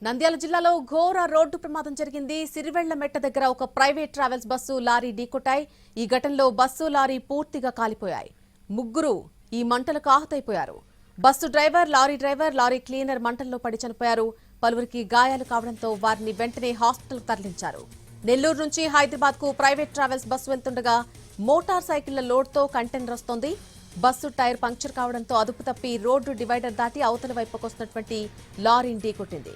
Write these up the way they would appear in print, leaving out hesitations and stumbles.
నంద్యాల జిల్లాలో ఘోర రోడ్డు ప్రమాదం జరిగింది. సిరివెళ్ల మెట్ట దగ్గర ఒక ప్రైవేట్ ట్రావెల్స్ బస్సు లారీ ఢీకొట్టాయి. ఈ ఘటనలో బస్సు లారీ పూర్తిగా కాలిపోయాయి. ముగ్గురు ఈ మంటలకు ఆహుతైపోయారు. బస్సు డ్రైవర్, లారీ క్లీనర్ మంటల్లో పడి చనిపోయారు. పలువురికి గాయాలు కావడంతో వారిని వెంటనే హాస్పిటల్కు తరలించారు. నెల్లూరు నుంచి హైదరాబాద్ కు ప్రైవేట్ ట్రావెల్స్ బస్సు వెళ్తుండగా మోటార్ సైకిళ్ల లోడ్తో కంటైనర్ వస్తోంది. బస్సు టైర్ పంక్చర్ కావడంతో అదుపు తప్పి రోడ్డు డివైడర్ దాటి అవతల వైపుకు వస్తున్నటువంటి లారీని ఢీకొట్టింది.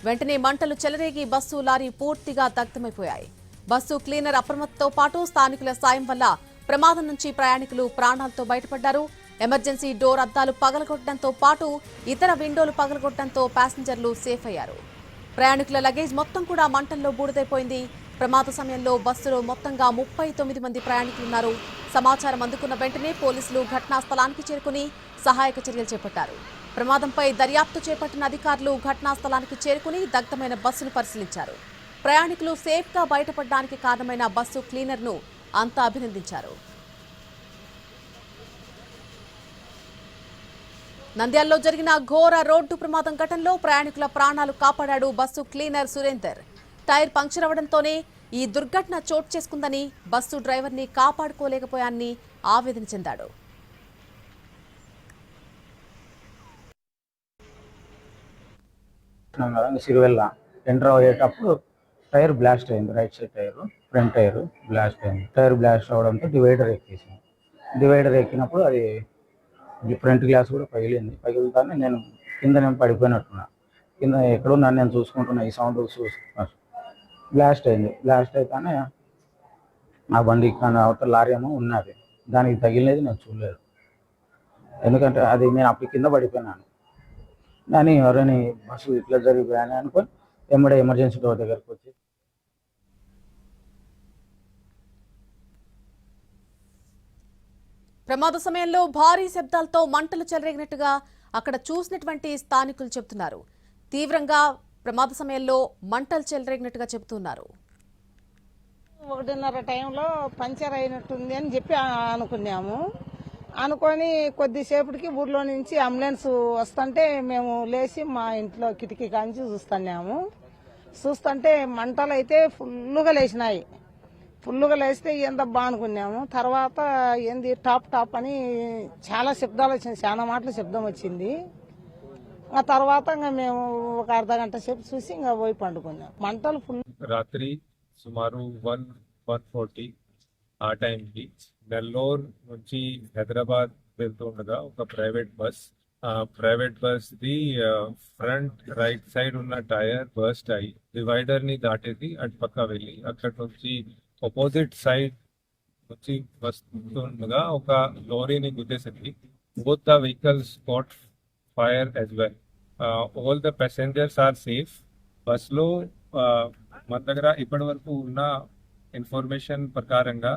వెంటనే మంటలు చెలరేగి బస్సు, లారీ పూర్తిగా దగ్ధమైపోయాయి. బస్సు క్లీనర్ అప్రమత్తతో పాటు స్థానికుల సాయం వల్ల ప్రమాదం నుంచి ప్రయాణికులు ప్రాణాలతో బయటపడ్డారు. ఎమర్జెన్సీ డోర్ అద్దాలు పగలగొట్టడంతో పాటు ఇతర విండోలు పగలగొట్టడంతో ప్యాసింజర్లు సేఫ్ అయ్యారు. ప్రయాణికుల లగేజ్ మొత్తం కూడా మంటల్లో బూడిదైపోయింది. ప్రమాద సమయంలో బస్సులో మొత్తంగా 39 మంది ప్రయాణికులున్నారు. సమాచారం అందుకున్న వెంటనే పోలీసులు ఘటనా స్థలానికి చేరుకుని సహాయక చర్యలు చేపట్టారు. ప్రమాదంపై దర్యాప్తు చేపట్టిన అధికారులు ఘటనా స్థలానికి చేరుకుని దగ్ధమైన బస్సును పరిశీలించారు. ప్రయాణికులు సేఫ్గా బయటపడడానికి కారణమైన బస్సు క్లీనర్ను అంతా అభినందించారు. నంద్యాలలో జరిగిన ఘోర రోడ్డు ప్రమాదం ఘటనలో ప్రయాణికుల ప్రాణాలు కాపాడాడు bus cleaner Surender. Tyre puncture అవడంతోనే ఈ దుర్ఘటన చోటు చేసుకుందని బస్సు డ్రైవర్ని కాపాడుకోలేకపోయాన్ని ఆవేదన చెందాడు. సిరివెల్ల ఎంటర్ అయ్యేటప్పుడు టైర్ బ్లాస్ట్ అయింది. Right side tyre, front tyre blast అయింది. టైర్ బ్లాస్ట్ అవడంతో డివైడర్ ఎక్కేసింది. డివైడర్ ఎక్కినప్పుడు అది ఫ్రంట్ గ్లాస్ కూడా పగిలితానే నేను పడిపోయినట్టున్నా. కింద ఎక్కడో నన్ను నేను చూసుకుంటున్నా. ఈ సౌండ్ చూసుకున్నా బ్లాస్ట్ అయింది. బ్లాస్ట్ అయితేనే ఆ బండి కానీ అవతల లారీ ఏమో ఉన్నది, దానికి తగిలినది నేను చూడలేదు. ఎందుకంటే అది నేను అప్పుడు కింద పడిపోయినాను. కానీ ఎవరైనా బస్సు ఇట్లా జరిగిపోయాని అనుకొని ఎమర్జెన్సీ డోర్ దగ్గరకు వచ్చి ప్రమాద సమయంలో భారీ శబ్దాలతో మంటలు చెలరేగినట్టుగా అక్కడ చూసినటువంటి స్థానికులు చెబుతున్నారు. తీవ్రంగా ప్రమాద సమయంలో మంటలు చెలరేగినట్టుగా చెబుతున్నారు. 1:30 టైంలో పంచర్ అయినట్టుంది అని చెప్పి అనుకున్నాము. అనుకొని కొద్దిసేపటికి ఊర్లో నుంచి అంబులెన్స్ వస్తుంటే మేము లేచి మా ఇంట్లో కిటికీ కాంచి చూస్తుంటే మంటలు అయితే ఫుల్లుగా లేచినాయి. ఫుల్లుగా లేస్తే ఏందబ్బా అనుకున్నాము. తర్వాత ఏంది టాప్ అని చాలా శబ్దాలు వచ్చింది, చాలా మాటలు శబ్దం వచ్చింది. ఆ తర్వాత ఇంకా మేము ఒక అర్ధగంట సేపు చూసి ఇంకా పోయి పండుకున్నాం. మంటలు ఫుల్. రాత్రి సుమారు 1:40 ఆ టైంకి నెల్లూరు నుంచి హైదరాబాద్ వెళ్తుండగా ఒక private bus the front right side ఉన్న టైర్ బర్స్ట్ అయ్యి డివైడర్ ని దాటేది అటు పక్క వెళ్ళి అక్కడ నుంచి ఆపోజిట్ సైడ్ వచ్చి వస్తుండగా ఒక లారీని గుద్దేసింది. Both the vehicles caught fire as well. All the passengers are safe. బస్లో మన దగ్గర ఇప్పటి వరకు ఉన్న ఇన్ఫర్మేషన్ ప్రకారంగా